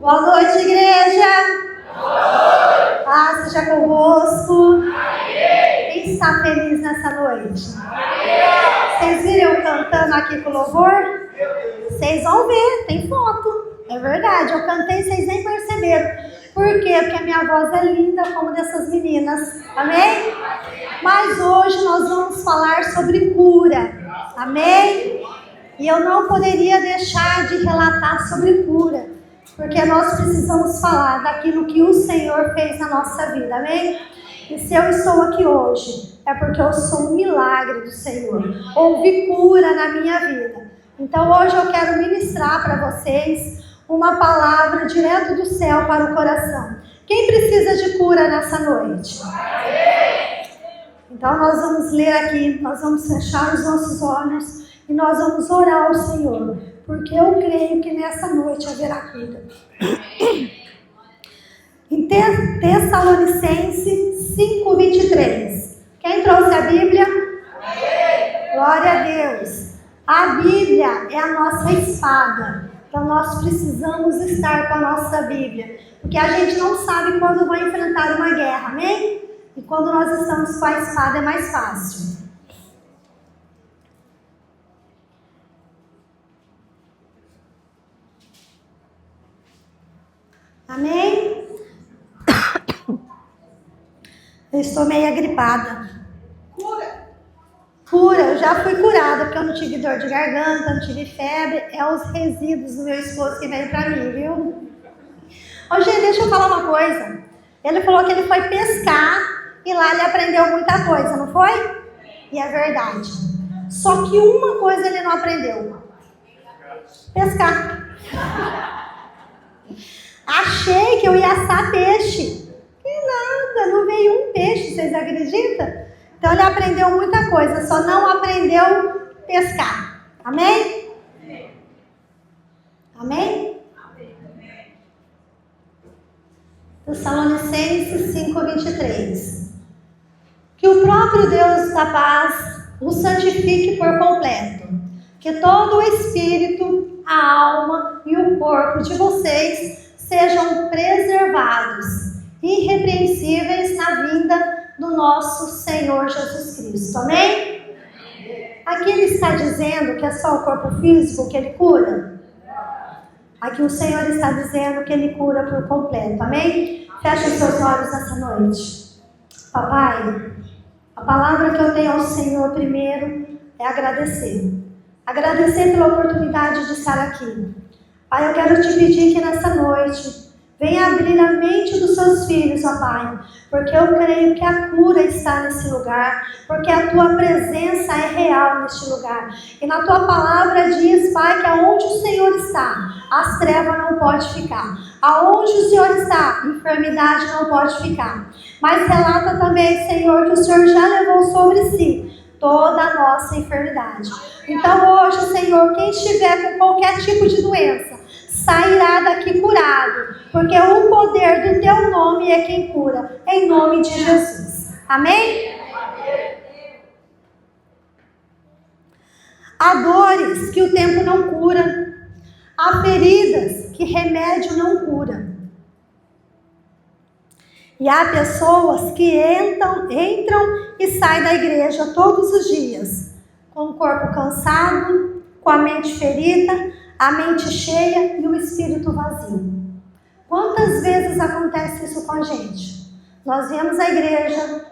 Boa noite, igreja. Paz seja convosco. Quem está feliz nessa noite? Vocês viram eu cantando aqui com louvor? Vocês vão ver, tem foto. É verdade, eu cantei e vocês nem perceberam. Por quê? Porque a minha voz é linda como dessas meninas. Amém? Mas hoje nós vamos falar sobre cura. Amém? E eu não poderia deixar de relatar sobre cura, porque nós precisamos falar daquilo que o Senhor fez na nossa vida. Amém? E se eu estou aqui hoje, é porque eu sou um milagre do Senhor. Houve cura na minha vida. Então hoje eu quero ministrar para vocês uma palavra direto do céu para o coração. Quem precisa de cura nessa noite? Então nós vamos ler aqui, nós vamos fechar os nossos olhos e nós vamos orar ao Senhor, porque eu creio que nessa noite haverá cura. Em Tessalonicenses 5:23. Quem trouxe a Bíblia? Glória a Deus. A Bíblia é a nossa espada. Então nós precisamos estar com a nossa Bíblia, porque a gente não sabe quando vai enfrentar uma guerra, amém? E quando nós estamos com a espada é mais fácil. Amém? Eu estou meio agripada. Cura, eu já fui curada, porque eu não tive dor de garganta, não tive febre. É os resíduos do meu esposo que veio pra mim, viu? Ô, gente, deixa eu falar uma coisa. Ele falou que ele foi pescar e lá ele aprendeu muita coisa, não foi? E é verdade. Só que uma coisa ele não aprendeu: pescar. Achei que eu ia assar peixe. E nada, não veio um peixe, vocês acreditam? Então ele aprendeu muita coisa, só não aprendeu pescar. Amém? Amém? Tessalonicenses 5:23. Que o próprio Deus da paz o santifique por completo. Que todo o espírito, a alma e o corpo de vocês sejam preservados, irrepreensíveis na vinda do nosso Senhor Jesus Cristo. Amém? Aqui ele está dizendo que é só o corpo físico que ele cura? Aqui o Senhor está dizendo que ele cura por completo. Amém? Feche os seus olhos nessa noite. Papai, a palavra que eu tenho ao Senhor primeiro é agradecer. Agradecer pela oportunidade de estar aqui. Pai, eu quero te pedir que nessa noite venha abrir a mente dos seus filhos, ó Pai, porque eu creio que a cura está nesse lugar, porque a tua presença é real neste lugar. E na tua palavra diz, Pai, que aonde o Senhor está, as trevas não podem ficar. Aonde o Senhor está, enfermidade não pode ficar. Mas relata também, Senhor, que o Senhor já levou sobre si toda a nossa enfermidade. Então hoje, Senhor, quem estiver com qualquer tipo de doença, sairá daqui curado, porque o poder do teu nome é quem cura, em nome de Jesus. Amém? Há dores que o tempo não cura, há feridas que remédio não cura. E há pessoas que entram e saem da igreja todos os dias, com o corpo cansado, com a mente ferida, a mente cheia e o espírito vazio. Quantas vezes acontece isso com a gente? Nós viemos à igreja,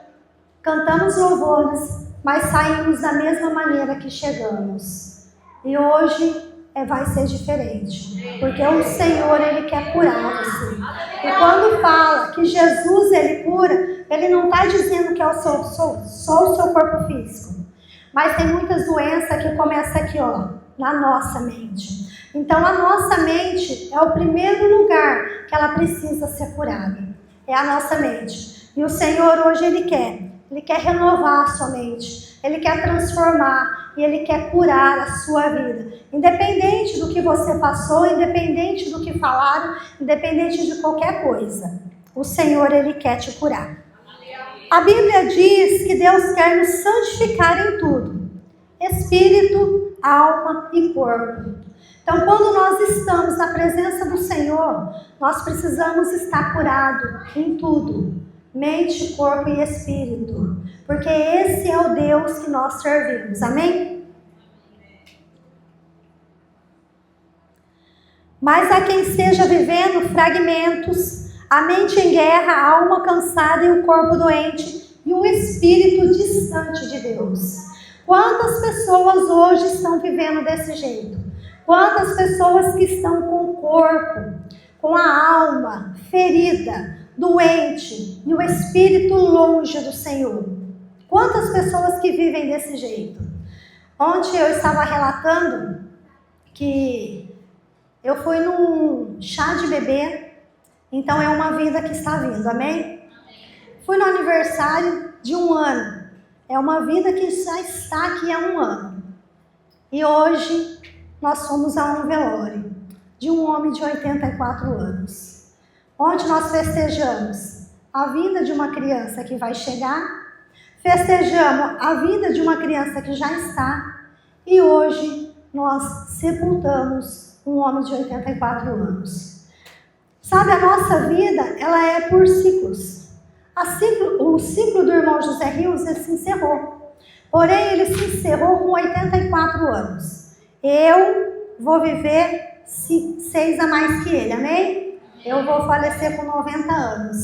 cantamos louvores, mas saímos da mesma maneira que chegamos. E hoje vai ser diferente, porque o Senhor, Ele quer curar você. E quando fala que Jesus, Ele cura, Ele não está dizendo que é só o seu corpo físico. Mas tem muitas doenças que começam aqui, ó, na nossa mente. Então a nossa mente é o primeiro lugar que ela precisa ser curada. É a nossa mente. E o Senhor hoje Ele quer renovar a sua mente. Ele quer transformar e Ele quer curar a sua vida. Independente do que você passou, independente do que falaram, independente de qualquer coisa. O Senhor, Ele quer te curar. A Bíblia diz que Deus quer nos santificar em tudo. Espírito, alma e corpo. Então, quando nós estamos na presença do Senhor, nós precisamos estar curado em tudo, mente, corpo e espírito, porque esse é o Deus que nós servimos, amém? Mas há quem esteja vivendo fragmentos, a mente em guerra, a alma cansada e o corpo doente e o espírito distante de Deus. Quantas pessoas hoje estão vivendo desse jeito? Quantas pessoas que estão com o corpo, com a alma ferida, doente e o espírito longe do Senhor? Quantas pessoas que vivem desse jeito? Ontem eu estava relatando que eu fui num chá de bebê, então é uma vida que está vindo, amém? Fui no aniversário de 1 ano, é uma vida que já está aqui há 1 ano. E hoje nós fomos a um velório de um homem de 84 anos, onde nós festejamos a vida de uma criança que vai chegar, festejamos a vida de uma criança que já está, e hoje nós sepultamos um homem de 84 anos. Sabe, a nossa vida, ela é por ciclos. O ciclo do irmão José Rios, ele se encerrou. Porém, ele se encerrou com 84 anos. Eu vou viver 6 a mais que ele, amém? Eu vou falecer com 90 anos.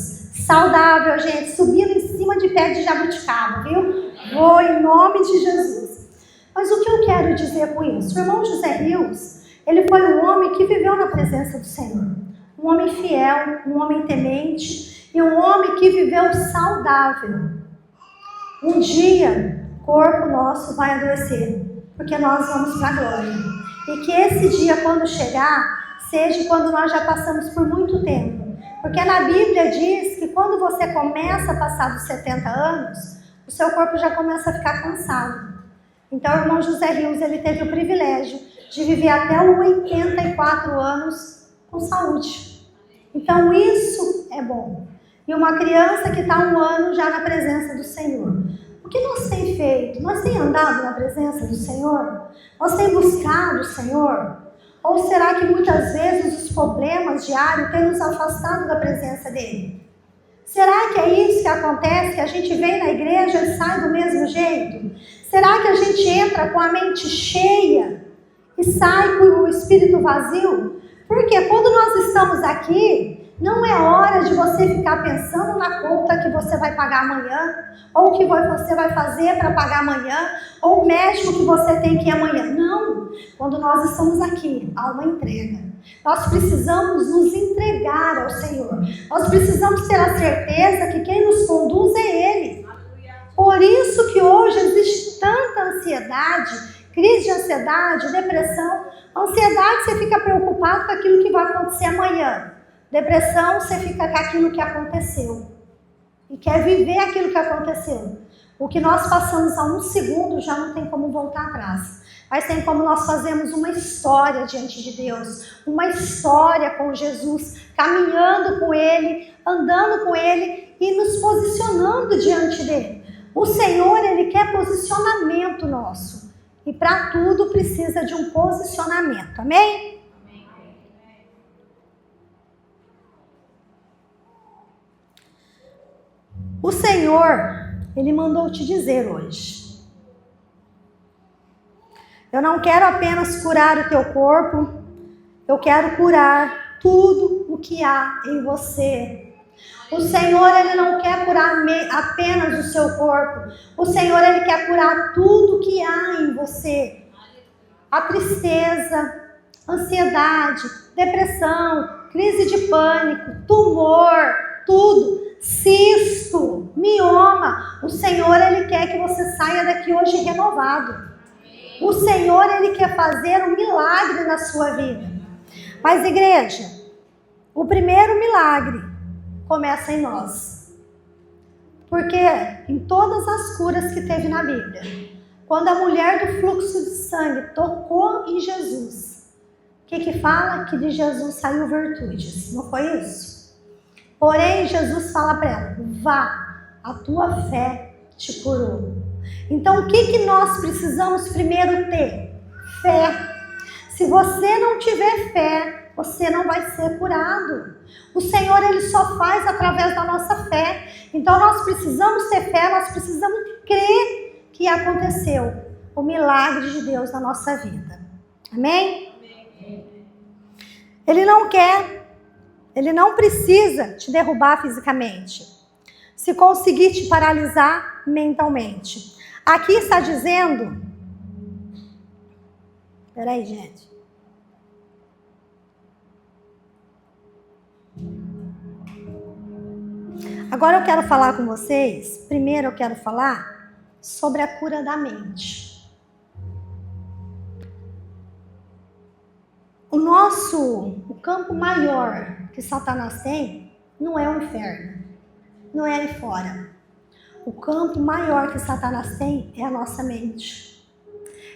Saudável, gente, subindo em cima de pé de jabuticaba, viu? Vou em nome de Jesus. Mas o que eu quero dizer com isso? O irmão José Rios, ele foi um homem que viveu na presença do Senhor. Um homem fiel, um homem temente e um homem que viveu saudável. Um dia, o corpo nosso vai adoecer, porque nós vamos para a glória. E que esse dia, quando chegar, seja quando nós já passamos por muito tempo. Porque na Bíblia diz que quando você começa a passar dos 70 anos, o seu corpo já começa a ficar cansado. Então, o irmão José Rios, ele teve o privilégio de viver até os 84 anos com saúde. Então, isso é bom. E uma criança que está 1 ano já na presença do Senhor. O que nós temos feito? Nós temos andado na presença do Senhor? Nós temos buscado o Senhor? Ou será que muitas vezes os problemas diários têm nos afastado da presença dEle? Será que é isso que acontece? Que a gente vem na igreja e sai do mesmo jeito? Será que a gente entra com a mente cheia e sai com o espírito vazio? Porque quando nós estamos aqui, não é hora de você ficar pensando na conta que você vai pagar amanhã, ou o que você vai fazer para pagar amanhã, ou o médico que você tem que ir amanhã. Não! Quando nós estamos aqui, há uma entrega. Nós precisamos nos entregar ao Senhor. Nós precisamos ter a certeza que quem nos conduz é Ele. Por isso que hoje existe tanta ansiedade, crise de ansiedade, depressão. Ansiedade, você fica preocupado com aquilo que vai acontecer amanhã. Depressão, você fica com aquilo que aconteceu. E quer viver aquilo que aconteceu. O que nós passamos há 1 segundo já não tem como voltar atrás. Mas tem como nós fazermos uma história diante de Deus. Uma história com Jesus. Caminhando com Ele, andando com Ele e nos posicionando diante dEle. O Senhor, Ele quer posicionamento nosso. E para tudo precisa de um posicionamento. Amém? O Senhor, Ele mandou te dizer hoje. Eu não quero apenas curar o teu corpo, eu quero curar tudo o que há em você. O Senhor, Ele não quer curar apenas o seu corpo. O Senhor, Ele quer curar tudo que há em você. A tristeza, ansiedade, depressão, crise de pânico, tumor, tudo. Cisto, mioma. O Senhor, Ele quer que você saia daqui hoje renovado. O Senhor, Ele quer fazer um milagre na sua vida. Mas, igreja, o primeiro milagre começa em nós. Porque em todas as curas que teve na Bíblia, quando a mulher do fluxo de sangue tocou em Jesus, o que fala? Que de Jesus saiu virtudes. Não foi isso? Porém, Jesus fala para ela, vá, a tua fé te curou. Então, o que nós precisamos primeiro ter? Fé. Se você não tiver fé, você não vai ser curado. O Senhor, Ele só faz através da nossa fé. Então nós precisamos ter fé, nós precisamos crer que aconteceu o milagre de Deus na nossa vida. Amém? Ele não quer, Ele não precisa te derrubar fisicamente, se conseguir te paralisar mentalmente. Aqui está dizendo... Peraí, gente. Agora eu quero falar com vocês. Primeiro eu quero falar sobre a cura da mente. O campo maior que Satanás tem não é o inferno, não é ali fora. O campo maior que Satanás tem é a nossa mente.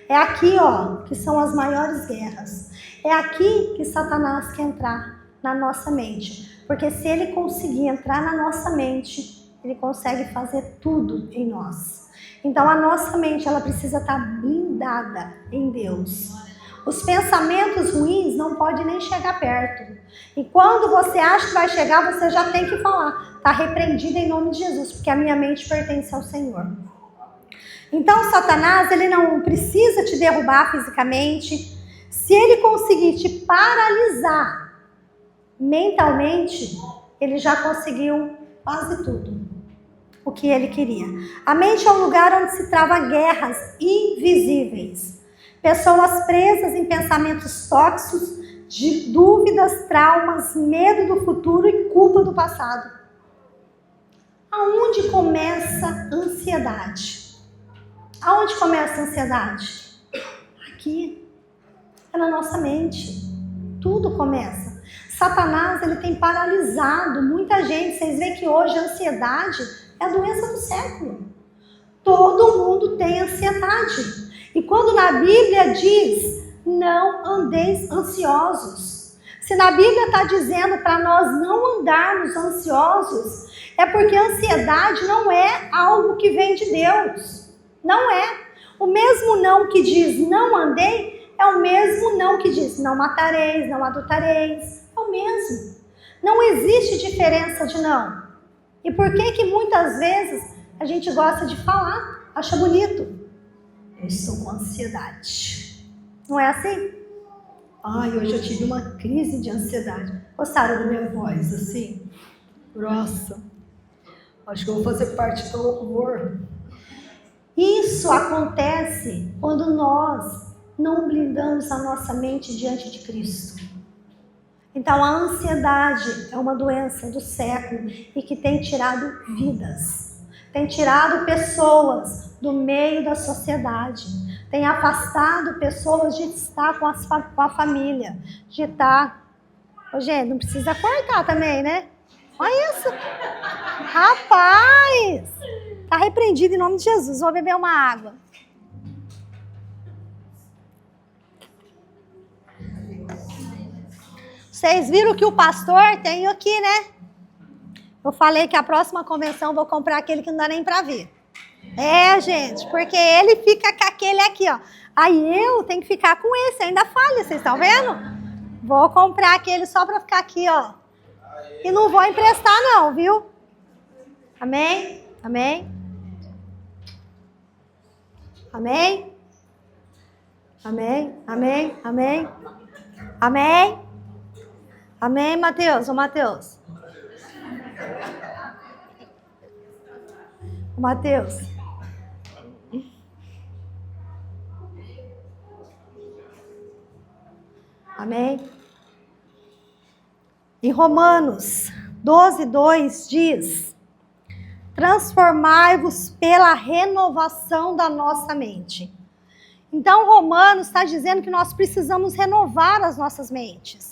É aqui, ó, que são as maiores guerras. É aqui que Satanás quer entrar na nossa mente. Porque se ele conseguir entrar na nossa mente, ele consegue fazer tudo em nós. Então a nossa mente, ela precisa estar blindada em Deus. Os pensamentos ruins não podem nem chegar perto. E quando você acha que vai chegar, você já tem que falar: está repreendido em nome de Jesus, porque a minha mente pertence ao Senhor. Então Satanás, ele não precisa te derrubar fisicamente. Se ele conseguir te paralisar mentalmente, ele já conseguiu quase tudo o que ele queria. A mente é um lugar onde se trava guerras invisíveis. Pessoas presas em pensamentos tóxicos, de dúvidas, traumas, medo do futuro e culpa do passado. Aonde começa a ansiedade? Aonde começa a ansiedade? Aqui. É na nossa mente. Tudo começa. Satanás, ele tem paralisado muita gente. Vocês veem que hoje a ansiedade é a doença do século. Todo mundo tem ansiedade. E quando na Bíblia diz, não andeis ansiosos. Se na Bíblia está dizendo para nós não andarmos ansiosos, é porque a ansiedade não é algo que vem de Deus. Não é. O mesmo não que diz não andei, é o mesmo não que diz não matareis, não adultereis. É o mesmo. Não existe diferença de não. E por que muitas vezes a gente gosta de falar, acha bonito? Eu estou com ansiedade. Não é assim? Ai, hoje eu tive uma crise de ansiedade. Gostaram da minha voz assim? Grossa. Acho que eu vou fazer parte do louvor. Isso acontece quando nós não blindamos a nossa mente diante de Cristo. Então a ansiedade é uma doença do século e que tem tirado vidas. Tem tirado pessoas do meio da sociedade. Tem afastado pessoas de estar com a família. De estar... Ô, gente, não precisa cortar também, né? Olha isso. Rapaz! Está repreendido em nome de Jesus. Vou beber uma água. Vocês viram que o pastor tem aqui, né? Eu falei que a próxima convenção eu vou comprar aquele que não dá nem para ver. É, gente, porque ele fica com aquele aqui, ó. Aí eu tenho que ficar com esse, ainda falha, vocês estão vendo? Vou comprar aquele só para ficar aqui, ó. E não vou emprestar não, viu? Amém? Amém? Amém? Amém? Amém? Amém? Amém? Amém, Mateus? Ô, Mateus. Ô, Mateus. Amém? Em Romanos 12:2 diz: transformai-vos pela renovação da nossa mente. Então, Romanos está dizendo que nós precisamos renovar as nossas mentes.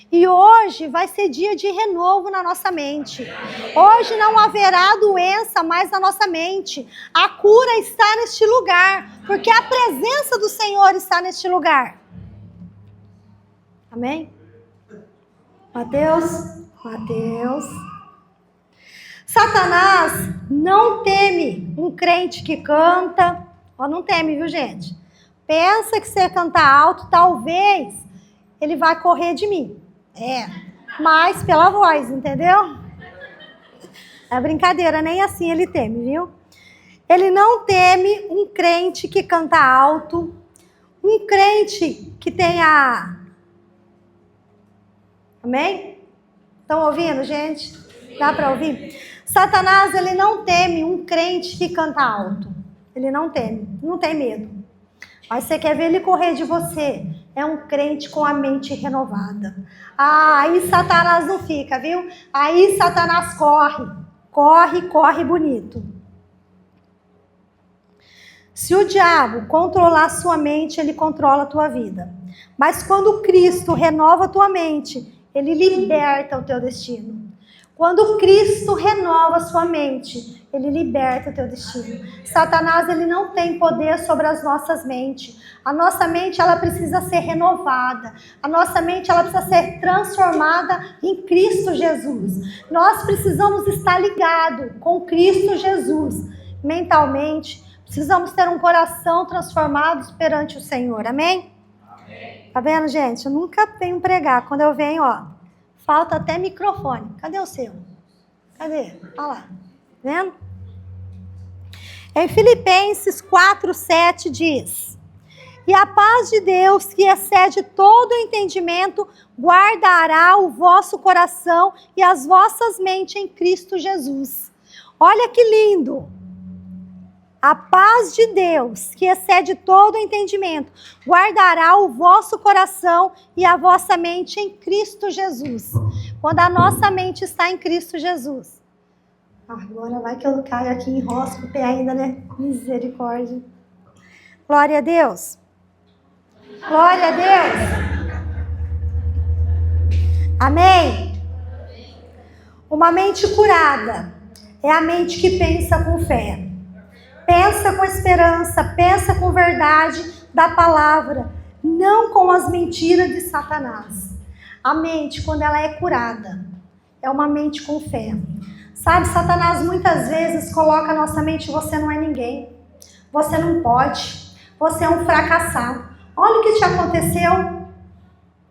E hoje vai ser dia de renovo na nossa mente. Hoje não haverá doença mais na nossa mente. A cura está neste lugar, porque a presença do Senhor está neste lugar. Amém? Mateus? Mateus. Satanás não teme um crente que canta. Ó, não teme, viu, gente? pensa que você canta alto, talvez ele vai correr de mim. Mas pela voz, entendeu? É brincadeira, nem assim ele teme, viu? Ele não teme um crente que canta alto, um crente que tenha... Amém? Estão ouvindo, gente? Dá para ouvir? Satanás, ele não teme um crente que canta alto. Ele não teme, não tem medo. Mas você quer ver ele correr de você? É um crente com a mente renovada. Aí Satanás não fica, viu? Aí Satanás corre bonito. Se o diabo controlar a sua mente, ele controla a tua vida. Mas quando Cristo renova a tua mente, ele liberta o teu destino. Quando Cristo renova a sua mente, ele liberta o teu destino. Satanás, ele não tem poder sobre as nossas mentes. A nossa mente, ela precisa ser renovada. A nossa mente, ela precisa ser transformada em Cristo Jesus. Nós precisamos estar ligados com Cristo Jesus. Mentalmente, precisamos ter um coração transformado perante o Senhor. Amém? Amém. Tá vendo, gente? Eu nunca venho pregar. Quando eu venho, falta até microfone. Cadê o seu? Cadê? Olha lá. Vendo? Em Filipenses 4:7 diz: e a paz de Deus, que excede todo entendimento, guardará o vosso coração e as vossas mentes em Cristo Jesus. Olha que lindo! A paz de Deus, que excede todo entendimento, guardará o vosso coração e a vossa mente em Cristo Jesus. Quando a nossa mente está em Cristo Jesus. Agora vai que eu caio aqui em enrosco o pé ainda, né? Misericórdia. Glória a Deus. Glória a Deus. Amém? Uma mente curada é a mente que pensa com fé. Pensa com esperança, pensa com verdade da palavra, não com as mentiras de Satanás. A mente, quando ela é curada, é uma mente com fé. Sabe, Satanás muitas vezes coloca a nossa mente: você não é ninguém, você não pode, você é um fracassado. Olha o que te aconteceu.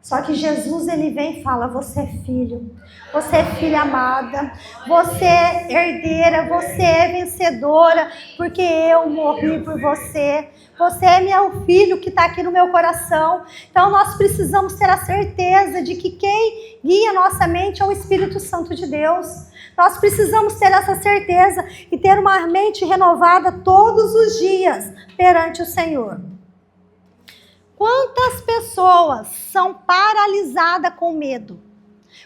Só que Jesus, ele vem e fala: você é filho, você é filha amada, você é herdeira, você é vencedora, porque eu morri por você. Você é meu filho que está aqui no meu coração. Então nós precisamos ter a certeza de que quem guia nossa mente é o Espírito Santo de Deus. Nós precisamos ter essa certeza e ter uma mente renovada todos os dias perante o Senhor. Quantas pessoas são paralisadas com medo?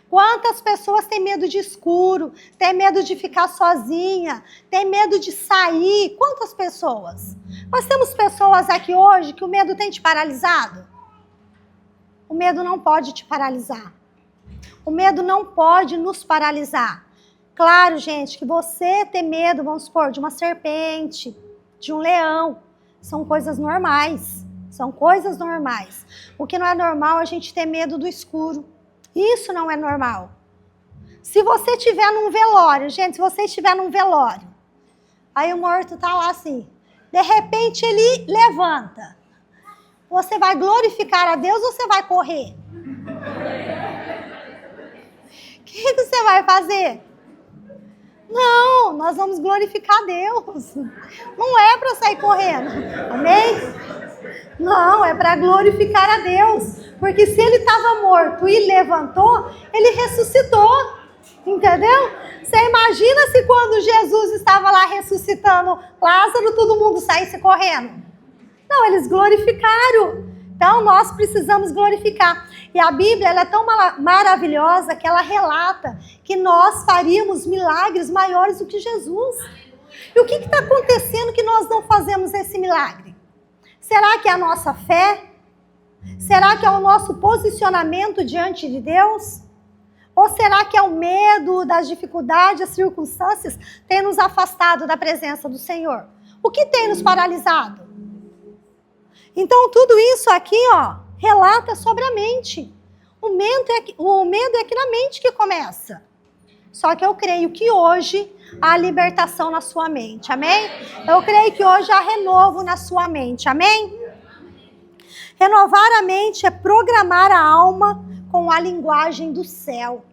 Quantas pessoas têm medo de escuro, têm medo de ficar sozinha, têm medo de sair? Quantas pessoas? Nós temos pessoas aqui hoje que o medo tem te paralisado? O medo não pode te paralisar. O medo não pode nos paralisar. Claro, gente, que você ter medo, vamos supor, de uma serpente, de um leão, são coisas normais. São coisas normais. O que não é normal é a gente ter medo do escuro. Isso não é normal. Se você estiver num velório, gente, se você estiver num velório, aí o morto está lá assim, de repente ele levanta. Você vai glorificar a Deus ou você vai correr? O que você vai fazer? Não, nós vamos glorificar a Deus. Não é para sair correndo. Amém? Não, é para glorificar a Deus. Porque se ele estava morto e levantou, ele ressuscitou. Entendeu? Você imagina se quando Jesus estava lá ressuscitando Lázaro, todo mundo saísse correndo? Não, eles glorificaram. Então nós precisamos glorificar. E a Bíblia, ela é tão maravilhosa que ela relata que nós faríamos milagres maiores do que Jesus. E o que está acontecendo que nós não fazemos esse milagre? Será que é a nossa fé? Será que é o nosso posicionamento diante de Deus? Ou será que é o medo das dificuldades, as circunstâncias tem nos afastado da presença do Senhor? O que tem nos paralisado? Então tudo isso aqui, relata sobre a mente. O medo é aqui na mente que começa. Só que eu creio que hoje há libertação na sua mente, amém? Eu creio que hoje há renovo na sua mente, amém? Renovar a mente é programar a alma com a linguagem do céu.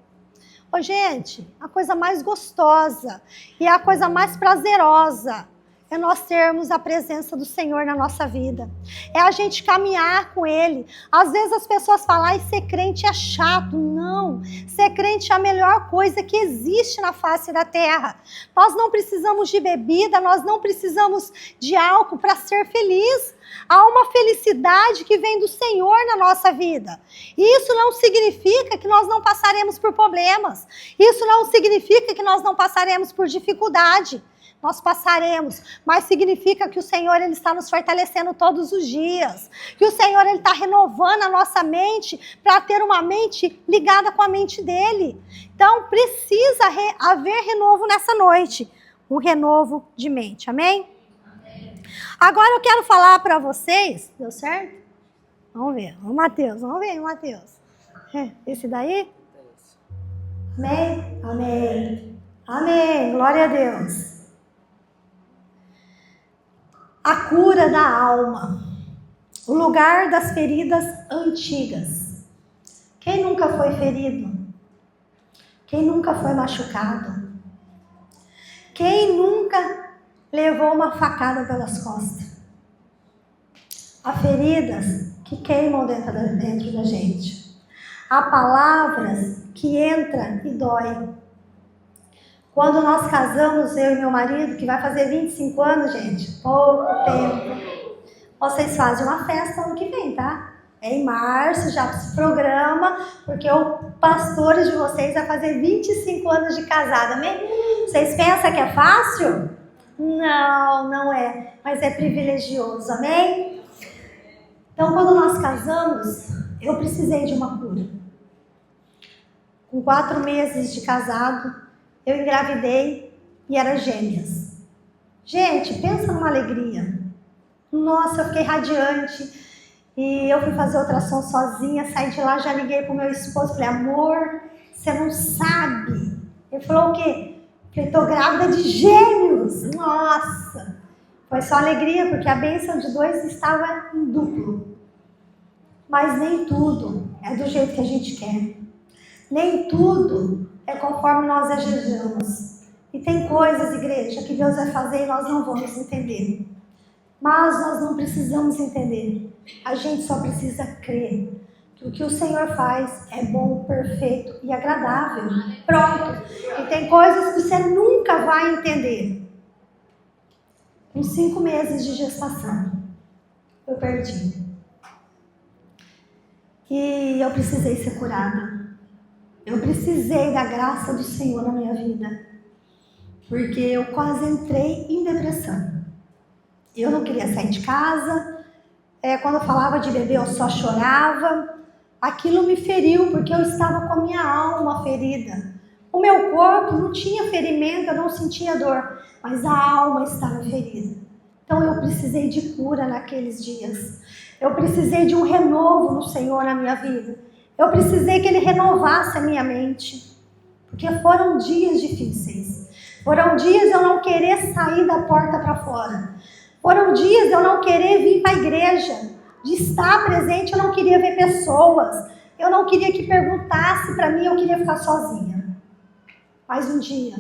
Ô, gente, a coisa mais gostosa e a coisa mais prazerosa é nós termos a presença do Senhor na nossa vida. É a gente caminhar com Ele. Às vezes as pessoas falam, ai, ser crente é chato. Não, ser crente é a melhor coisa que existe na face da terra. Nós não precisamos de bebida, nós não precisamos de álcool para ser feliz. Há uma felicidade que vem do Senhor na nossa vida. E isso não significa que nós não passaremos por problemas. Isso não significa que nós não passaremos por dificuldade. Nós passaremos, mas significa que o Senhor ele está nos fortalecendo todos os dias. Que o Senhor ele está renovando a nossa mente para ter uma mente ligada com a mente dele. Então precisa haver renovo nessa noite. Um renovo de mente, amém? Agora eu quero falar para vocês, deu certo? Vamos ver, o Mateus, vamos ver, Mateus. Esse daí? Amém? Amém. Amém, glória a Deus. A cura da alma, o lugar das feridas antigas. Quem nunca foi ferido? Quem nunca foi machucado? Quem nunca levou uma facada pelas costas? Há feridas que queimam dentro da gente. Há palavras que entram e dói. Quando nós casamos, eu e meu marido, que vai fazer 25 anos, gente, pouco tempo, vocês fazem uma festa ano que vem, tá? É em março, já se programa, porque o pastor de vocês vai fazer 25 anos de casada, amém? Vocês pensam que é fácil? Não, não é, mas é privilegioso, amém? Então, quando nós casamos, eu precisei de uma cura. Com 4 meses de casado, eu engravidei e era gêmeas. Gente, pensa numa alegria. Nossa, eu fiquei radiante. E eu fui fazer ultrassom sozinha, saí de lá, já liguei pro meu esposo, falei, amor, você não sabe. Ele falou o quê? Falei, tô grávida de gêmeos. Nossa, foi só alegria, porque a bênção de 2 estava em duplo. Mas nem tudo é do jeito que a gente quer. Nem tudo é conforme nós desejamos. E tem coisas, igreja, que Deus vai fazer e nós não vamos entender. Mas nós não precisamos entender. A gente só precisa crer que o que o Senhor faz é bom, perfeito e agradável. Pronto. E tem coisas que você nunca vai entender. Com 5 meses de gestação, eu perdi. E eu precisei ser curada. Eu precisei da graça do Senhor na minha vida. Porque eu quase entrei em depressão. Eu não queria sair de casa. Quando eu falava de bebê, eu só chorava. Aquilo me feriu, porque eu estava com a minha alma ferida. O meu corpo não tinha ferimento, eu não sentia dor. Mas a alma estava ferida. Então eu precisei de cura naqueles dias. Eu precisei de um renovo no Senhor na minha vida. Eu precisei que Ele renovasse a minha mente. Porque foram dias difíceis. Foram dias de eu não querer sair da porta para fora. Foram dias de eu não querer vir para a igreja. De estar presente, eu não queria ver pessoas. Eu não queria que perguntasse para mim, eu queria ficar sozinha. Mas um dia,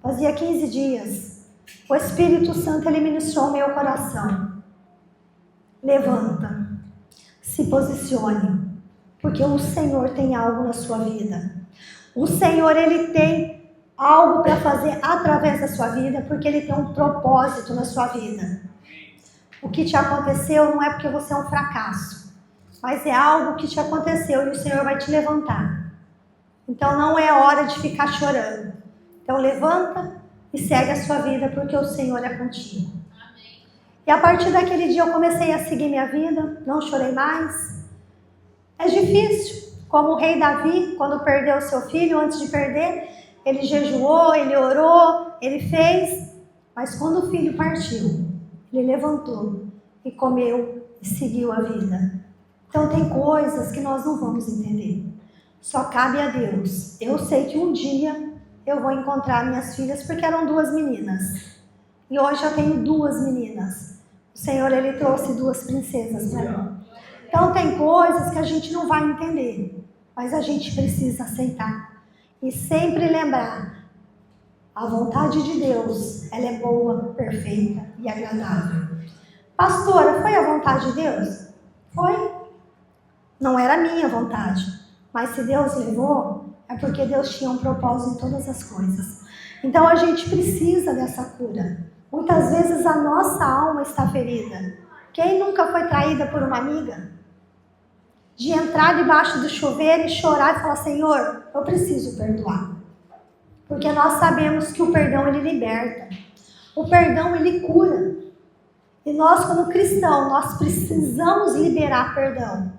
fazia 15 dias, o Espírito Santo, Ele ministrou o meu coração. Levanta, se posicione. Porque o Senhor tem algo na sua vida. O Senhor, Ele tem algo para fazer através da sua vida, porque Ele tem um propósito na sua vida. O que te aconteceu não é porque você é um fracasso, mas é algo que te aconteceu e o Senhor vai te levantar. Então não é hora de ficar chorando. Então levanta e segue a sua vida, porque o Senhor é contigo. Amém. E a partir daquele dia eu comecei a seguir minha vida, não chorei mais. É difícil, como o rei Davi, quando perdeu seu filho, antes de perder, ele jejuou, ele orou, ele fez, mas quando o filho partiu, ele levantou e comeu e seguiu a vida. Então tem coisas que nós não vamos entender, só cabe a Deus. Eu sei que um dia eu vou encontrar minhas filhas, porque eram 2 meninas, e hoje eu tenho 2 meninas. O Senhor, Ele trouxe 2 princesas para mim. Então tem coisas que a gente não vai entender, mas a gente precisa aceitar. E sempre lembrar, a vontade de Deus, ela é boa, perfeita e agradável. Pastora, foi a vontade de Deus? Foi. Não era a minha vontade. Mas se Deus levou, é porque Deus tinha um propósito em todas as coisas. Então a gente precisa dessa cura. Muitas vezes a nossa alma está ferida. Quem nunca foi traída por uma amiga? De entrar debaixo do chuveiro e chorar e falar, Senhor, eu preciso perdoar. Porque nós sabemos que o perdão, ele liberta. O perdão, ele cura. E nós, como cristãos, nós precisamos liberar perdão.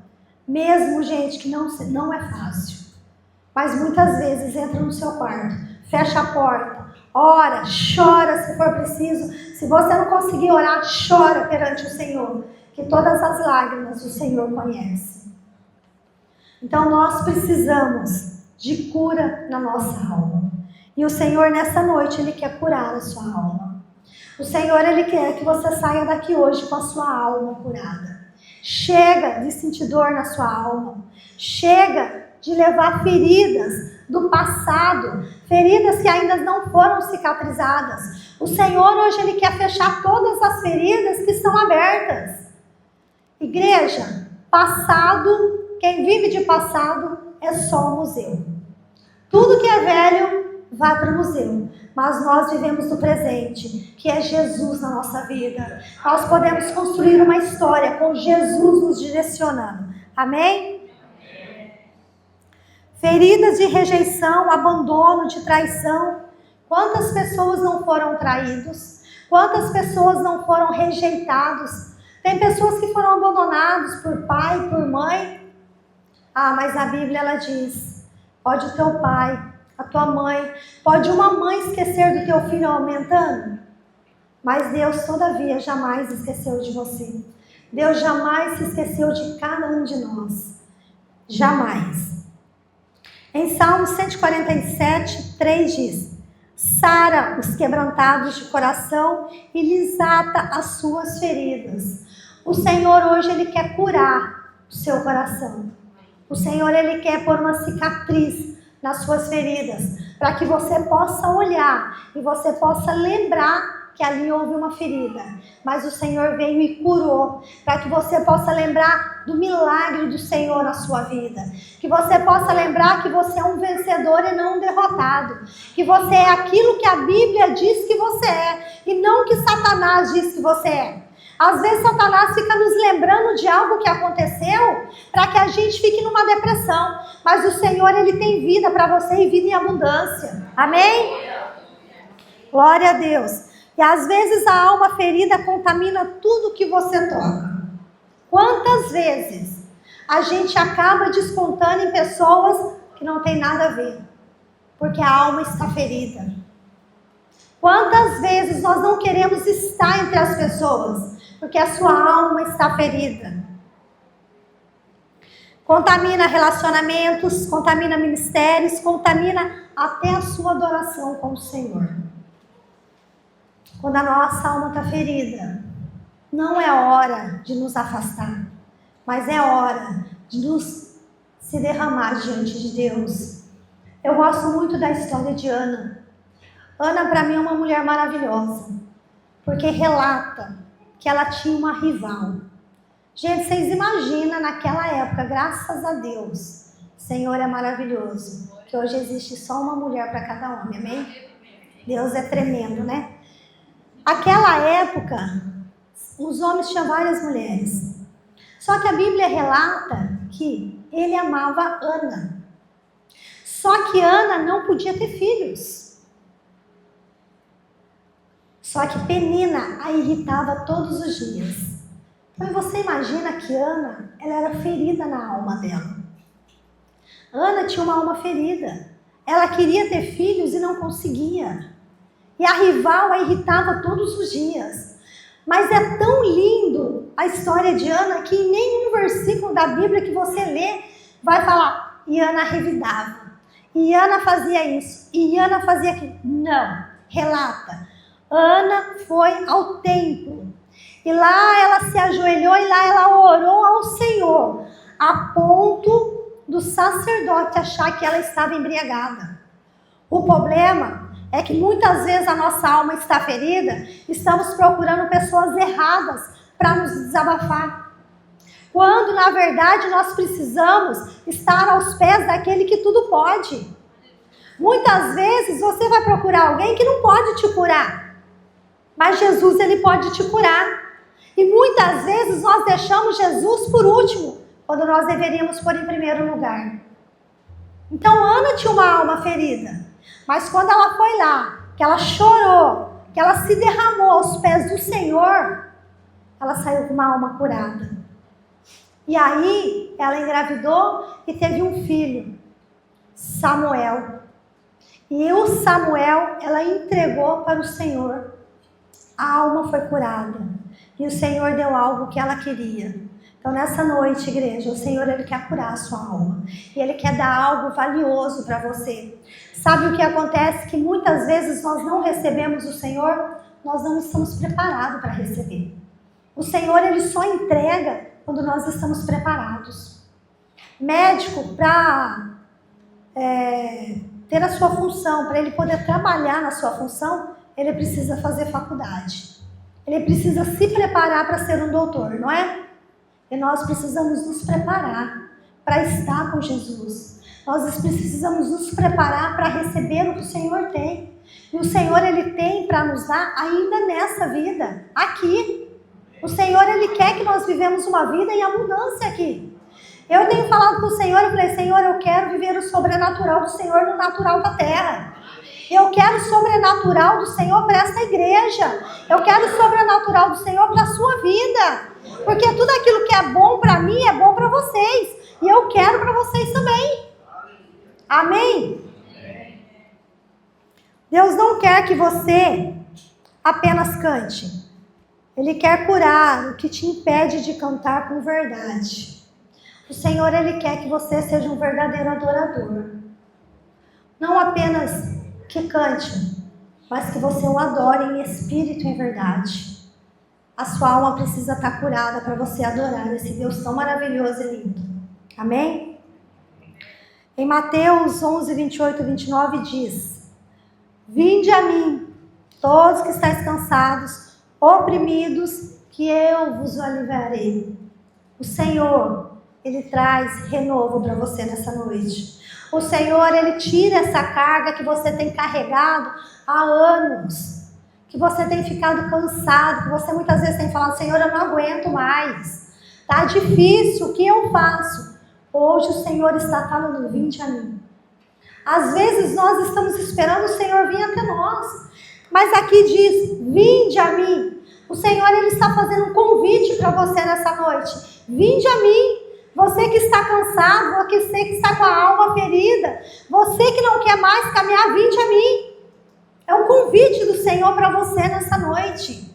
Mesmo, gente, que não é fácil. Mas muitas vezes entra no seu quarto, fecha a porta, ora, chora se for preciso. Se você não conseguir orar, chora perante o Senhor. Que todas as lágrimas o Senhor conhece. Então nós precisamos de cura na nossa alma. E o Senhor nessa noite, Ele quer curar a sua alma. O Senhor, Ele quer que você saia daqui hoje com a sua alma curada. Chega de sentir dor na sua alma. Chega de levar feridas do passado. Feridas que ainda não foram cicatrizadas. O Senhor hoje, Ele quer fechar todas as feridas que estão abertas. Igreja, passado, quem vive de passado é só um museu. Tudo que é velho vai para o museu, mas nós vivemos no presente, que é Jesus na nossa vida. Nós podemos construir uma história com Jesus nos direcionando. Amém? Feridas de rejeição, abandono, de traição. Quantas pessoas não foram traídos? Quantas pessoas não foram rejeitados? Tem pessoas que foram abandonadas por pai, por mãe. Ah, mas a Bíblia, ela diz, pode o teu pai, a tua mãe, pode uma mãe esquecer do teu filho aumentando, mas Deus, todavia, jamais esqueceu de você. Deus jamais se esqueceu de cada um de nós. Jamais. Em Salmo 147, 3 diz, sara os quebrantados de coração e lhes ata as suas feridas. O Senhor hoje, Ele quer curar o seu coração. O Senhor, Ele quer pôr uma cicatriz nas suas feridas, para que você possa olhar e você possa lembrar que ali houve uma ferida, mas o Senhor veio e curou, para que você possa lembrar do milagre do Senhor na sua vida, que você possa lembrar que você é um vencedor e não um derrotado, que você é aquilo que a Bíblia diz que você é, e não que Satanás diz que você é. Às vezes Satanás fica nos lembrando de algo que aconteceu para que a gente fique numa depressão. Mas o Senhor, Ele tem vida para você e vida em abundância. Amém? Glória a Deus. E às vezes a alma ferida contamina tudo que você toca. Quantas vezes a gente acaba descontando em pessoas que não tem nada a ver, porque a alma está ferida. Quantas vezes nós não queremos estar entre as pessoas, porque a sua alma está ferida. Contamina relacionamentos, contamina ministérios, contamina até a sua adoração com o Senhor. Quando a nossa alma está ferida, não é hora de nos afastar, mas é hora de nos se derramar diante de Deus. Eu gosto muito da história de Ana. Ana, para mim, é uma mulher maravilhosa, porque relata que ela tinha uma rival. Gente, vocês imaginam naquela época, graças a Deus, o Senhor é maravilhoso, que hoje existe só uma mulher para cada homem, amém? Deus é tremendo, né? Aquela época, os homens tinham várias mulheres. Só que a Bíblia relata que ele amava Ana. Só que Ana não podia ter filhos. Só que Penina a irritava todos os dias. Então você imagina que Ana, ela era ferida na alma dela. Ana tinha uma alma ferida. Ela queria ter filhos e não conseguia. E a rival a irritava todos os dias. Mas é tão lindo a história de Ana que em nenhum versículo da Bíblia que você lê vai falar, e Ana revidava. E Ana fazia isso. E Ana fazia aquilo. Não. Relata. Ana foi ao templo. E lá ela se ajoelhou e lá ela orou ao Senhor, a ponto do sacerdote achar que ela estava embriagada. O problema é que muitas vezes a nossa alma está ferida, estamos procurando pessoas erradas para nos desabafar. Quando, na verdade, nós precisamos estar aos pés daquele que tudo pode. Muitas vezes você vai procurar alguém que não pode te curar, mas Jesus, ele pode te curar. E muitas vezes nós deixamos Jesus por último, quando nós deveríamos pôr em primeiro lugar. Então Ana tinha uma alma ferida, mas quando ela foi lá, que ela chorou, que ela se derramou aos pés do Senhor, ela saiu com uma alma curada. E aí ela engravidou e teve um filho, Samuel. E o Samuel, ela entregou para o Senhor. A alma foi curada. E o Senhor deu algo que ela queria. Então nessa noite, igreja, o Senhor, ele quer curar a sua alma. E ele quer dar algo valioso para você. Sabe o que acontece? Que muitas vezes nós não recebemos o Senhor, nós não estamos preparados para receber. O Senhor, ele só entrega quando nós estamos preparados. Médico, para ter a sua função, para ele poder trabalhar na sua função, ele precisa fazer faculdade. Ele precisa se preparar para ser um doutor, não é? E nós precisamos nos preparar para estar com Jesus. Nós precisamos nos preparar para receber o que o Senhor tem. E o Senhor, ele tem para nos dar ainda nessa vida, aqui. O Senhor, ele quer que nós vivemos uma vida em abundância aqui. Eu tenho falado com o Senhor e falei, Senhor, eu quero viver o sobrenatural do Senhor no natural da terra. Eu quero o sobrenatural do Senhor para essa igreja. Eu quero o sobrenatural do Senhor para a sua vida. Porque tudo aquilo que é bom para mim é bom para vocês. E eu quero para vocês também. Amém? Deus não quer que você apenas cante. Ele quer curar o que te impede de cantar com verdade. O Senhor, ele quer que você seja um verdadeiro adorador. Não apenas que cante, mas que você o adore em espírito e em verdade. A sua alma precisa estar curada para você adorar esse Deus tão maravilhoso e lindo. Amém? Em Mateus 11, 28 e 29 diz: Vinde a mim, todos que estáis cansados, oprimidos, que eu vos aliviarei. O Senhor, ele traz renovo para você nessa noite. O Senhor, ele tira essa carga que você tem carregado há anos, que você tem ficado cansado, que você muitas vezes tem falado, Senhor, eu não aguento mais, tá difícil, o que eu faço? Hoje o Senhor está falando, vinde a mim. Às vezes nós estamos esperando o Senhor vir até nós, mas aqui diz, vinde a mim. O Senhor, ele está fazendo um convite para você nessa noite, vinde a mim. Você que está cansado, você que está com a alma ferida, você que não quer mais caminhar, vinde a mim. É um convite do Senhor para você nessa noite.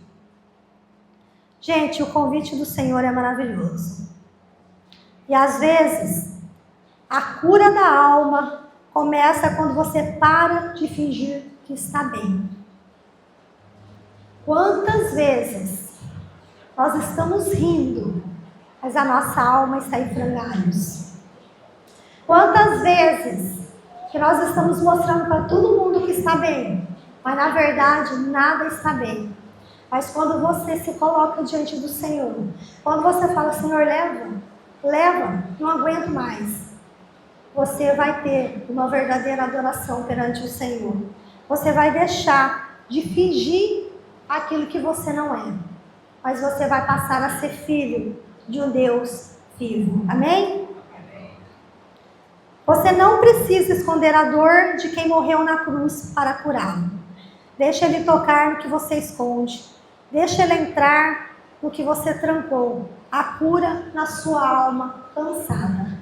Gente, o convite do Senhor é maravilhoso. E às vezes, a cura da alma começa quando você para de fingir que está bem. Quantas vezes nós estamos rindo, mas a nossa alma está em frangalhos? Quantas vezes que nós estamos mostrando para todo mundo que está bem, mas na verdade nada está bem. Mas quando você se coloca diante do Senhor, quando você fala, Senhor, leva, não aguento mais, você vai ter uma verdadeira adoração perante o Senhor. Você vai deixar de fingir aquilo que você não é, mas você vai passar a ser filho de um Deus vivo. Amém? Você não precisa esconder a dor de quem morreu na cruz para curá-lo. Deixa ele tocar no que você esconde. Deixa ele entrar no que você trancou. A cura na sua alma cansada.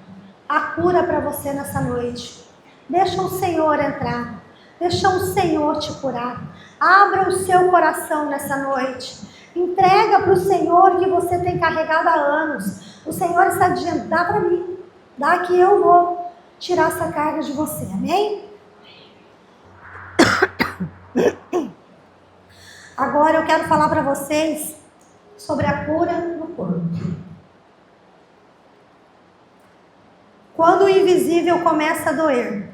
A cura para você nessa noite. Deixa o Senhor entrar. Deixa o Senhor te curar. Abra o seu coração nessa noite. Entrega para o Senhor que você tem carregado há anos. O Senhor está dizendo, dá para mim. Dá que eu vou tirar essa carga de você. Amém? Agora eu quero falar para vocês sobre a cura no corpo. Quando o invisível começa a doer,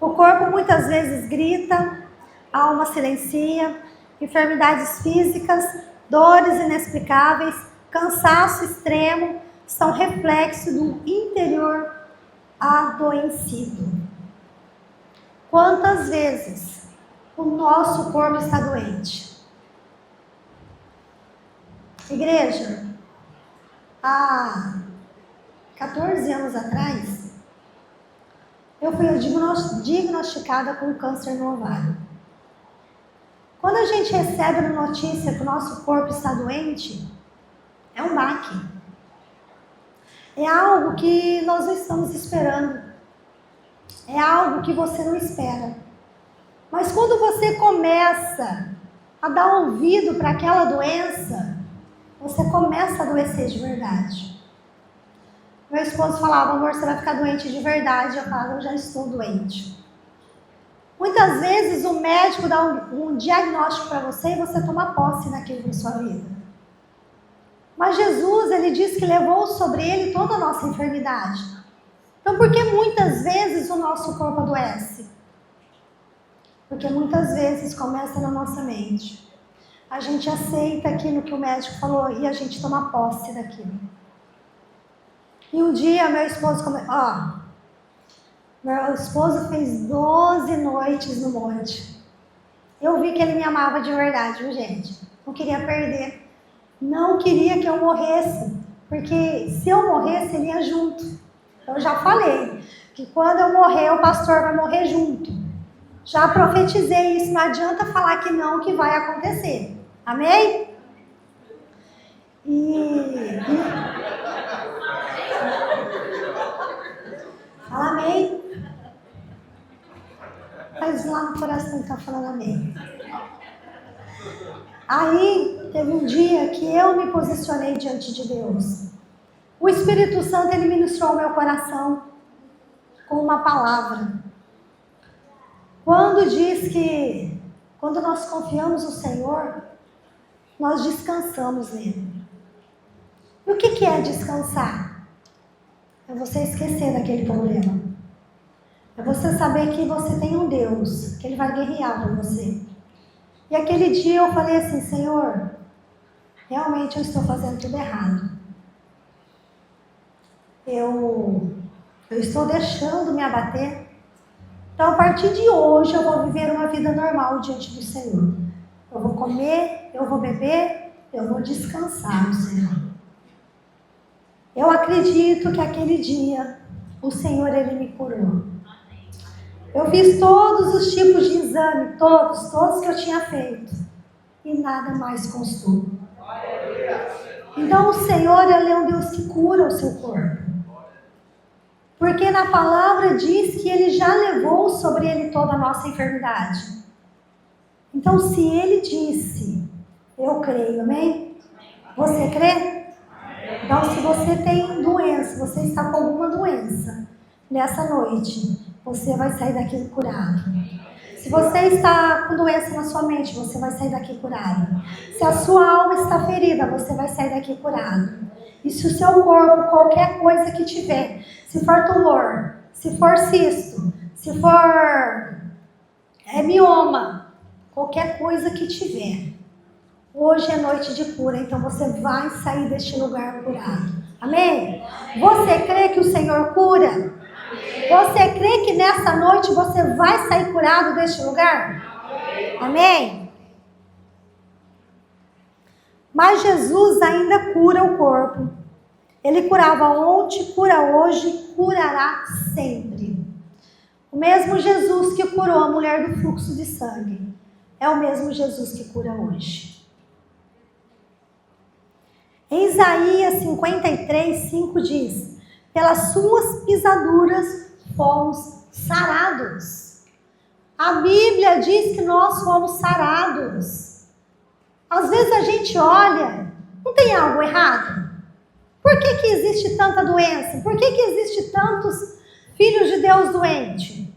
o corpo muitas vezes grita, a alma silencia, enfermidades físicas, dores inexplicáveis, cansaço extremo são reflexo do interior adoecido. Quantas vezes o nosso corpo está doente? Igreja, há 14 anos atrás, eu fui diagnosticada com câncer no ovário. Quando a gente recebe a notícia que o nosso corpo está doente, é um baque. É algo que nós não estamos esperando. É algo que você não espera. Mas quando você começa a dar ouvido para aquela doença, você começa a adoecer de verdade. Meu esposo falava, amor, você vai ficar doente de verdade. Eu falava, eu já estou doente. Muitas vezes o médico dá um diagnóstico para você e você toma posse daquilo na sua vida. Mas Jesus, ele diz que levou sobre ele toda a nossa enfermidade. Então, por que muitas vezes o nosso corpo adoece? Porque muitas vezes começa na nossa mente. A gente aceita aquilo que o médico falou e a gente toma posse daquilo. E um dia meu esposo meu esposo fez 12 noites no monte. Eu vi que ele me amava de verdade, viu, gente? Não queria perder. Não queria que eu morresse. Porque se eu morresse, ele ia junto. Eu já falei que quando eu morrer, o pastor vai morrer junto. Já profetizei isso. Não adianta falar que não, que vai acontecer. Amém? Fala amém. Mas lá no coração está falando amém. Aí, teve um dia que eu me posicionei diante de Deus. O Espírito Santo, ele ministrou ao meu coração com uma palavra. Quando diz que, quando nós confiamos no Senhor, nós descansamos nele. E o que é descansar? É você esquecer daquele problema. É você saber que você tem um Deus, que ele vai guerrear por você. E aquele dia eu falei assim, Senhor, realmente eu estou fazendo tudo errado. Eu estou deixando me abater. Então, a partir de hoje, eu vou viver uma vida normal diante do Senhor. Eu vou comer, eu vou beber, eu vou descansar no Senhor. Eu acredito que aquele dia, o Senhor, ele me curou. Eu fiz todos os tipos de exame, todos que eu tinha feito. E nada mais constou. Então, o Senhor, ele é um Deus que cura o seu corpo. Porque na palavra diz que ele já levou sobre ele toda a nossa enfermidade. Então, se ele disse, eu creio, amém? Você crê? Então, se você tem doença, você está com alguma doença, nessa noite, você vai sair daqui curado. Se você está com doença na sua mente, você vai sair daqui curado. Se a sua alma está ferida, você vai sair daqui curado. E se o seu corpo, qualquer coisa que tiver, se for tumor, se for cisto, se for mioma, qualquer coisa que tiver, hoje é noite de cura, então você vai sair deste lugar curado. Amém? Você crê que o Senhor cura? Você crê que nessa noite você vai sair curado deste lugar? Amém? Mas Jesus ainda cura o corpo. Ele curava ontem, cura hoje, curará sempre. O mesmo Jesus que curou a mulher do fluxo de sangue é o mesmo Jesus que cura hoje. Em Isaías 53:5 diz: pelas suas pisaduras fomos sarados. A Bíblia diz que nós fomos sarados. Às vezes a gente olha, não tem algo errado? Por que existe tanta doença? Por que existe tantos filhos de Deus doentes?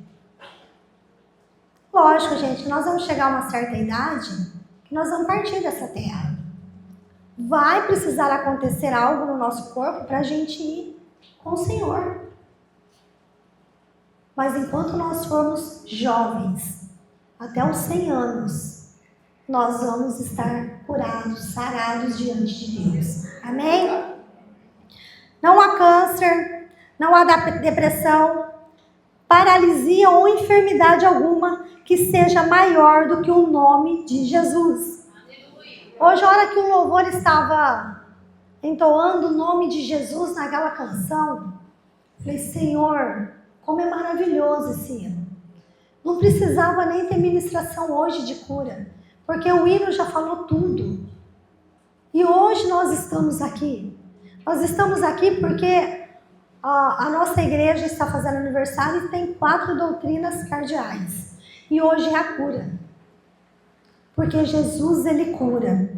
Lógico, gente, nós vamos chegar a uma certa idade que nós vamos partir dessa terra. vai precisar acontecer algo no nosso corpo para a gente ir com o Senhor. Mas enquanto nós formos jovens, até os 100 anos, nós vamos estar curados, sarados diante de Deus. Amém? Não há câncer, não há depressão, paralisia ou enfermidade alguma que seja maior do que o nome de Jesus. Hoje, a hora que o louvor estava entoando o nome de Jesus naquela canção, falei, Senhor, como é maravilhoso esse hino. Não precisava nem ter ministração hoje de cura, porque o hino já falou tudo. E hoje nós estamos aqui. Nós estamos aqui porque a nossa igreja está fazendo aniversário e tem 4 doutrinas cardeais. E hoje é a cura. Porque Jesus, ele cura.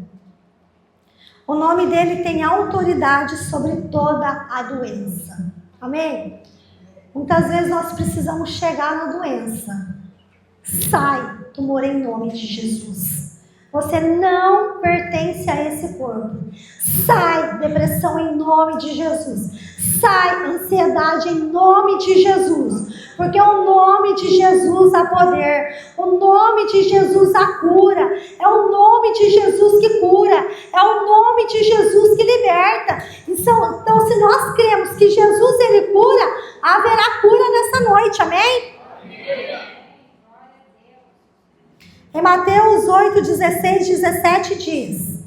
O nome dele tem autoridade sobre toda a doença. Amém? Muitas vezes nós precisamos chegar na doença. Sai, tumor, em nome de Jesus. Você não pertence a esse corpo. Sai, depressão, em nome de Jesus. Sai, ansiedade, em nome de Jesus. Porque o nome de Jesus há poder. O nome de Jesus há cura. É o nome de Jesus que cura. É o nome de Jesus que liberta. Então, se nós cremos que Jesus, ele cura, haverá cura nessa noite. Amém? Amém. Em Mateus 8, 16, 17 diz: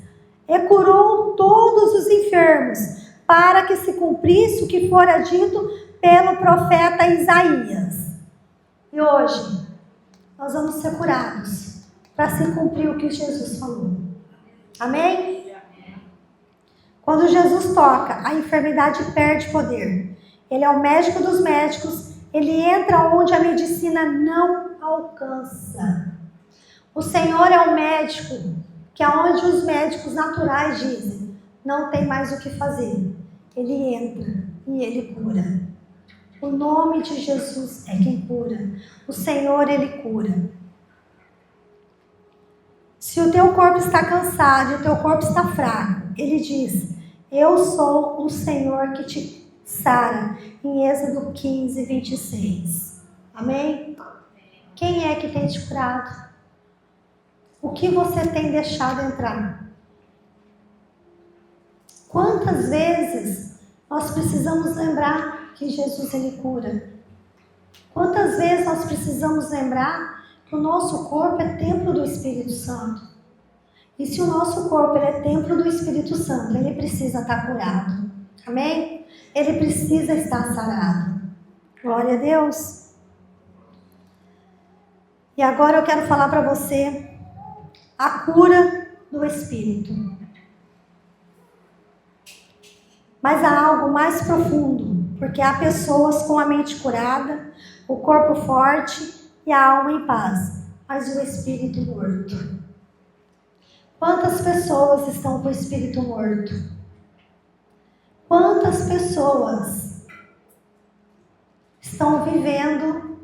E curou todos os enfermos, para que se cumprisse o que fora dito pelo profeta Isaías. E hoje, nós vamos ser curados, para se cumprir o que Jesus falou. Amém? Quando Jesus toca, a enfermidade perde poder. Ele é o médico dos médicos, ele entra onde a medicina não alcança. O Senhor é o médico, que é onde os médicos naturais dizem, não tem mais o que fazer. Ele entra e ele cura. O nome de Jesus é quem cura. O Senhor, ele cura. Se o teu corpo está cansado e o teu corpo está fraco, ele diz, eu sou o Senhor que te sara, em Êxodo 15, 26. Amém? Quem é que tem te curado? O que você tem deixado entrar? Quantas vezes nós precisamos lembrar que Jesus, ele cura? Quantas vezes nós precisamos lembrar que o nosso corpo é templo do Espírito Santo? E se o nosso corpo ele é templo do Espírito Santo, ele precisa estar curado. Amém? Ele precisa estar sarado. Glória a Deus. E agora eu quero falar para você a cura do Espírito. Mas há algo mais profundo, porque há pessoas com a mente curada, o corpo forte e a alma em paz, mas o Espírito morto. Quantas pessoas estão com o Espírito morto? Quantas pessoas estão vivendo,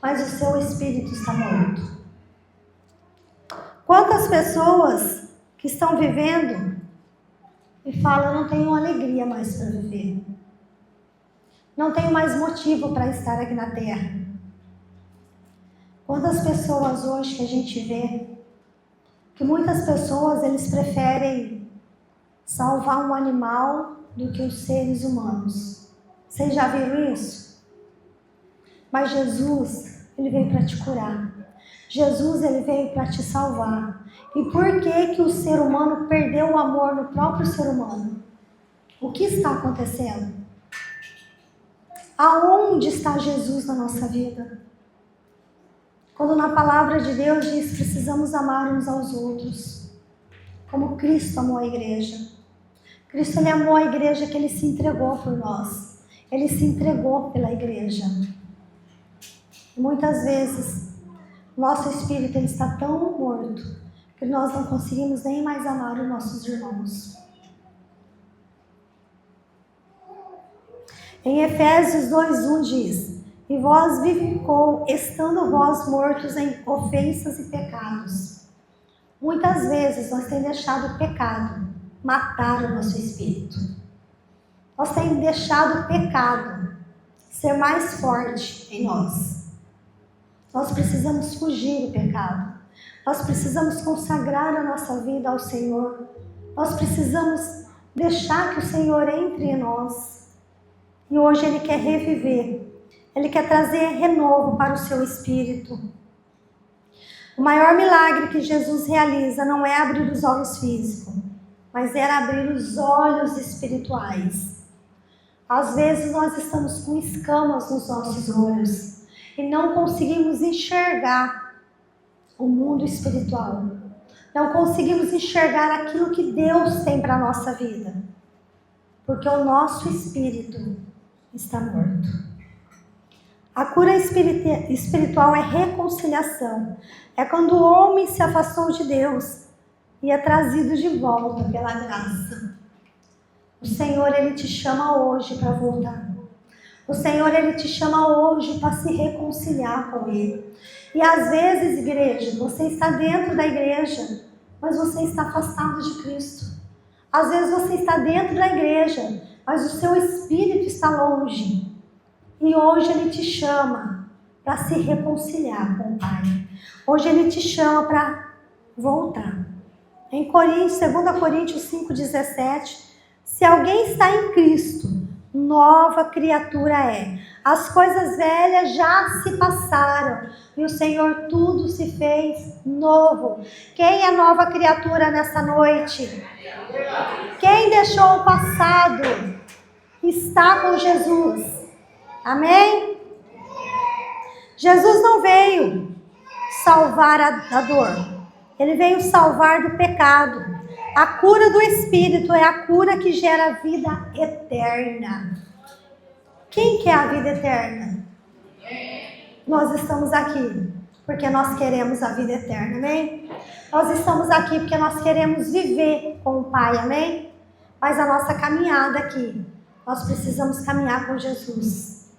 mas o seu Espírito está morto? Quantas pessoas que estão vivendo e falam, eu não tenho alegria mais para viver. Não tenho mais motivo para estar aqui na terra. Quantas pessoas hoje que a gente vê, que muitas pessoas eles preferem salvar um animal do que os seres humanos. Vocês já viram isso? Mas Jesus, ele veio para te curar. Jesus, ele veio para te salvar. E por que que o ser humano perdeu o amor no próprio ser humano? O que está acontecendo? Aonde está Jesus na nossa vida? Quando na palavra de Deus diz que precisamos amar uns aos outros, como Cristo amou a igreja. Cristo, ele amou a igreja que ele se entregou por nós. Ele se entregou pela igreja. E muitas vezes, nosso espírito ele está tão morto que nós não conseguimos nem mais amar os nossos irmãos. Em Efésios 2:1 diz, e vós vivificou, estando vós mortos em ofensas e pecados, Muitas vezes nós temos deixado o pecado matar o nosso espírito. Nós temos deixado o pecado ser mais forte em nós. Nós precisamos fugir do pecado. Nós precisamos consagrar a nossa vida ao Senhor. Nós precisamos deixar que o Senhor entre em nós. E hoje Ele quer reviver. Ele quer trazer renovo para o seu espírito. O maior milagre que Jesus realiza não é abrir os olhos físicos, mas é abrir os olhos espirituais. Às vezes nós estamos com escamas nos nossos olhos e não conseguimos enxergar o mundo espiritual. Não conseguimos enxergar aquilo que Deus tem para a nossa vida. Porque o nosso espírito está morto. A cura espiritual é reconciliação. É quando o homem se afastou de Deus e é trazido de volta pela graça. O Senhor, Ele te chama hoje para voltar. O Senhor, Ele te chama hoje para se reconciliar com Ele. E às vezes, igreja, você está dentro da igreja, mas você está afastado de Cristo. Às vezes você está dentro da igreja, mas o seu espírito está longe. E hoje Ele te chama para se reconciliar com o Pai. Hoje Ele te chama para voltar. Em 2 Coríntios 5,17, se alguém está em Cristo, nova criatura é. As coisas velhas já se passaram e o Senhor tudo se fez novo. Quem é nova criatura nessa noite? Quem deixou o passado está com Jesus. Amém? Jesus não veio salvar a dor. Ele veio salvar do pecado. A cura do Espírito é a cura que gera vida eterna. Quem quer a vida eterna? Nós estamos aqui porque nós queremos a vida eterna, amém? Nós estamos aqui porque nós queremos viver com o Pai, amém? Mas a nossa caminhada aqui, nós precisamos caminhar com Jesus.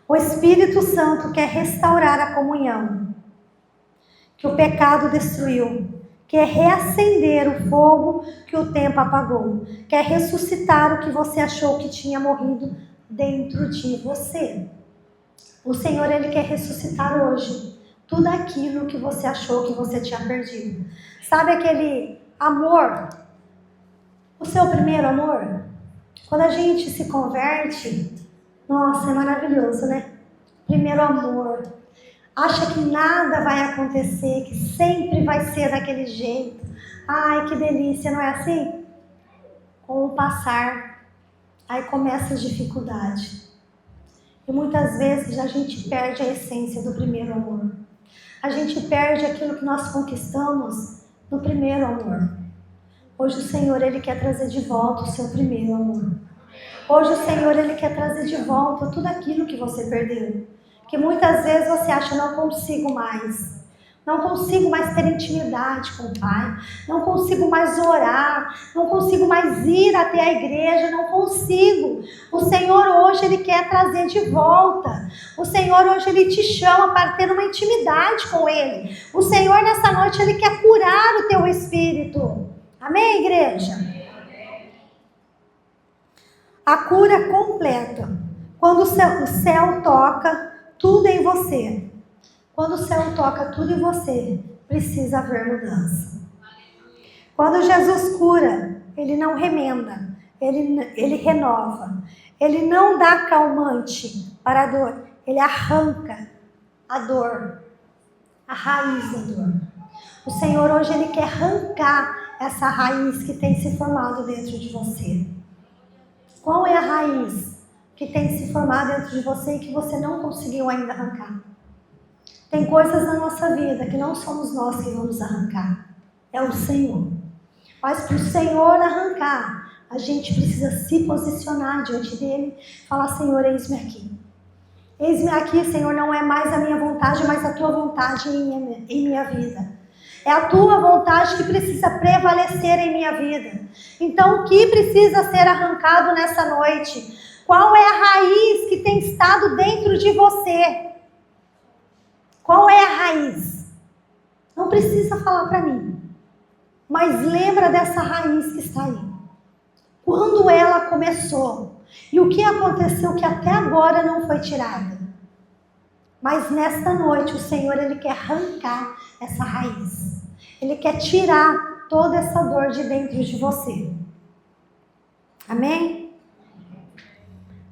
O Espírito Santo quer restaurar a comunhão que o pecado destruiu, quer reacender o fogo que o tempo apagou, quer ressuscitar o que você achou que tinha morrido dentro de você. O Senhor, Ele quer ressuscitar hoje tudo aquilo que você achou que você tinha perdido. Sabe aquele amor? O seu primeiro amor? Quando a gente se converte, nossa, é maravilhoso, né? Primeiro amor. Acha que nada vai acontecer, que sempre vai ser daquele jeito. Ai, que delícia, não é assim? Com o passar, aí começa as dificuldades. E muitas vezes a gente perde a essência do primeiro amor. A gente perde aquilo que nós conquistamos no primeiro amor. Hoje o Senhor, Ele quer trazer de volta o seu primeiro amor. Hoje o Senhor, Ele quer trazer de volta tudo aquilo que você perdeu. Que muitas vezes você acha, não consigo mais. Não consigo mais ter intimidade com o Pai. Não consigo mais orar. Não consigo mais ir até a igreja. Não consigo. O Senhor hoje, Ele quer trazer de volta. O Senhor hoje, Ele te chama para ter uma intimidade com Ele. O Senhor nessa noite, Ele quer curar o teu espírito. Amém, igreja? A cura completa. Quando o céu toca tudo em você. Quando o céu toca tudo em você, precisa haver mudança. Quando Jesus cura, Ele não remenda, Ele renova. Ele não dá calmante para a dor, Ele arranca a dor, a raiz da dor. O Senhor hoje, Ele quer arrancar essa raiz que tem se formado dentro de você. Qual é a raiz que tem se formado dentro de você e que você não conseguiu ainda arrancar? Tem coisas na nossa vida que não somos nós que vamos arrancar. É o Senhor. Mas para o Senhor arrancar, a gente precisa se posicionar diante dEle e falar, Senhor, eis-me aqui. Eis-me aqui, Senhor, não é mais a minha vontade, mas a Tua vontade em minha vida. É a Tua vontade que precisa prevalecer em minha vida. Então, o que precisa ser arrancado nessa noite? Qual é a raiz que tem estado dentro de você? Qual é a raiz? Não precisa precisa falar para mim. Mas lembra dessa raiz que está aí. Quando ela começou. E o que aconteceu que até agora não foi tirada. Mas nesta noite o Senhor, Ele quer arrancar essa raiz. Ele quer tirar toda essa dor de dentro de você. Amém?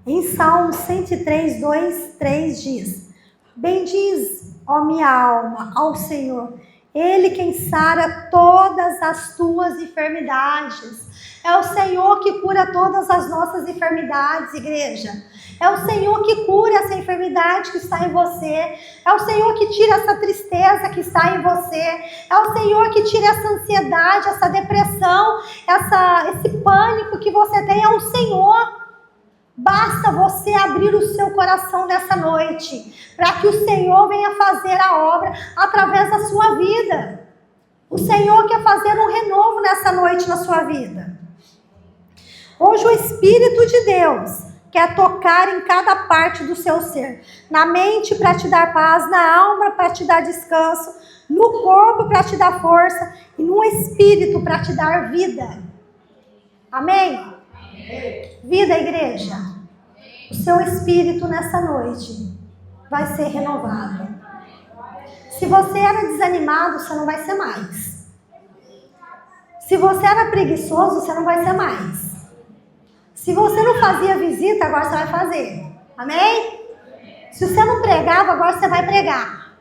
Em Salmo 103, 2, 3 diz: bendiz, ó minha alma, ao Senhor. Ele quem sara todas as tuas enfermidades. É o Senhor que cura todas as nossas enfermidades, igreja. É o Senhor que cura essa enfermidade que está em você. É o Senhor que tira essa tristeza que está em você. É o Senhor que tira essa ansiedade, essa depressão, esse pânico que você tem. É o Senhor. Basta você abrir o seu coração nessa noite, para que o Senhor venha fazer a obra através da sua vida. O Senhor quer fazer um renovo nessa noite na sua vida. Hoje o Espírito de Deus quer tocar em cada parte do seu ser. Na mente para te dar paz, na alma para te dar descanso, no corpo para te dar força e no Espírito para te dar vida. Amém? Vida, igreja. O seu espírito nessa noite vai ser renovado. Se você era desanimado, você não vai ser mais. Se você era preguiçoso, você não vai ser mais. Se você não fazia visita, agora você vai fazer. Amém? Se você não pregava, agora você vai pregar.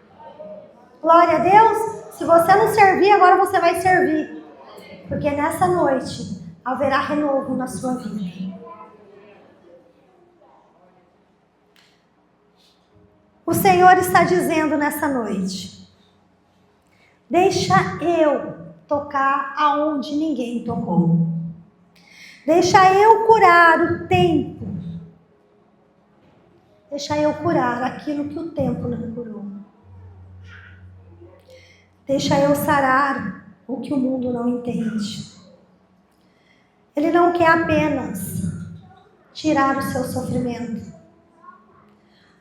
Glória a Deus. Se você não servia, agora você vai servir. Porque nessa noite haverá renovo na sua vida. O Senhor está dizendo nessa noite: deixa eu tocar aonde ninguém tocou. Deixa eu curar o tempo. Deixa eu curar aquilo que o tempo não curou. Deixa eu sarar o que o mundo não entende. Ele não quer apenas tirar o seu sofrimento.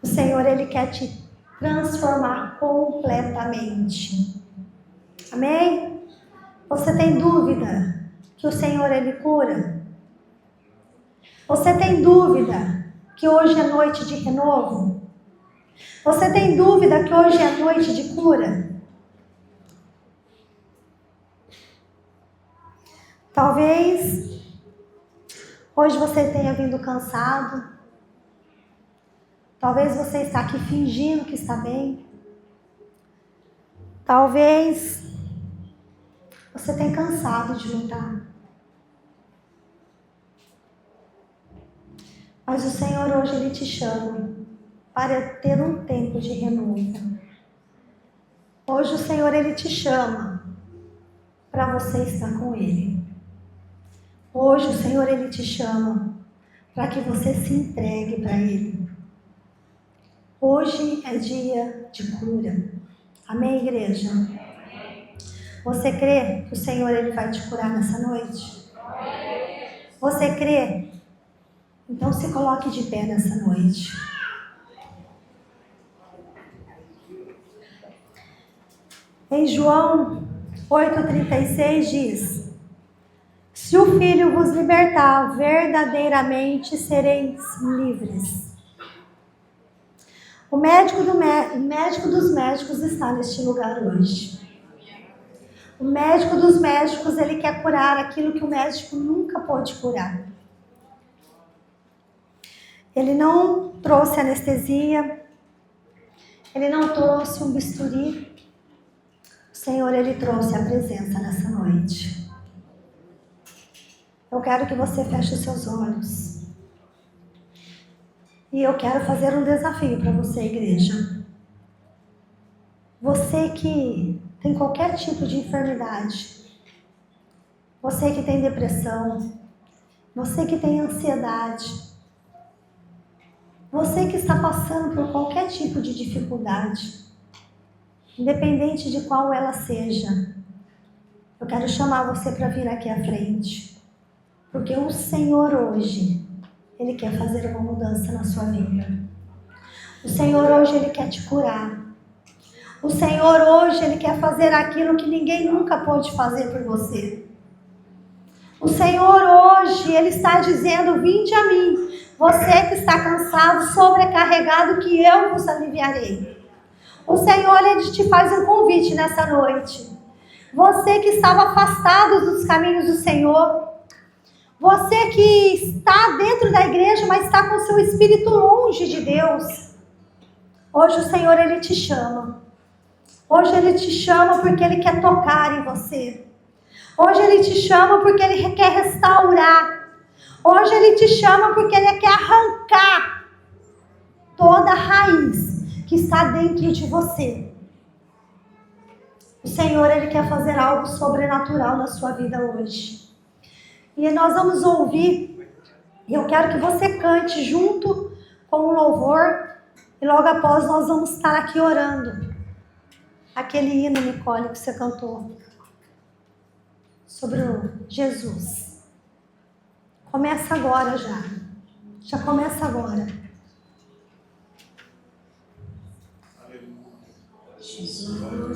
O Senhor, Ele quer te transformar completamente. Amém? Você tem dúvida que o Senhor, Ele cura? Você tem dúvida que hoje é noite de renovo? Você tem dúvida que hoje é noite de cura? Talvez hoje você tenha vindo cansado. Talvez você está aqui fingindo que está bem. Talvez você tenha cansado de lutar. Mas o Senhor hoje, Ele te chama para ter um tempo de renovo. Hoje o Senhor, Ele te chama para você estar com Ele. Hoje o Senhor, Ele te chama para que você se entregue para Ele. Hoje é dia de cura. Amém, igreja? Você crê que o Senhor, Ele vai te curar nessa noite? Você crê? Então se coloque de pé nessa noite. Em João 8,36 diz: se o Filho vos libertar, verdadeiramente sereis livres. O médico dos médicos está neste lugar hoje. O médico dos médicos, ele quer curar aquilo que o médico nunca pôde curar. Ele não trouxe anestesia, ele não trouxe um bisturi. O Senhor, Ele trouxe a presença nessa noite. Eu quero que você feche os seus olhos. E eu quero fazer um desafio para você, igreja. Você que tem qualquer tipo de enfermidade, você que tem depressão, você que tem ansiedade, você que está passando por qualquer tipo de dificuldade, independente de qual ela seja, eu quero chamar você para vir aqui à frente, porque o Senhor hoje, Ele quer fazer uma mudança na sua vida. O Senhor hoje, Ele quer te curar. O Senhor hoje, Ele quer fazer aquilo que ninguém nunca pôde fazer por você. O Senhor hoje, Ele está dizendo: vinde a mim, você que está cansado, sobrecarregado, que eu vos aliviarei. O Senhor, Ele te faz um convite nessa noite. Você que estava afastado dos caminhos do Senhor, você que está dentro da igreja, mas está com seu espírito longe de Deus, hoje o Senhor, Ele te chama. Hoje Ele te chama porque Ele quer tocar em você. Hoje Ele te chama porque Ele quer restaurar. Hoje Ele te chama porque Ele quer arrancar toda a raiz que está dentro de você. O Senhor, Ele quer fazer algo sobrenatural na sua vida hoje. E nós vamos ouvir, e eu quero que você cante junto com o louvor, e logo após nós vamos estar aqui orando. Aquele hino, Nicole, que você cantou sobre o Jesus. Começa agora já. Já começa agora. Jesus.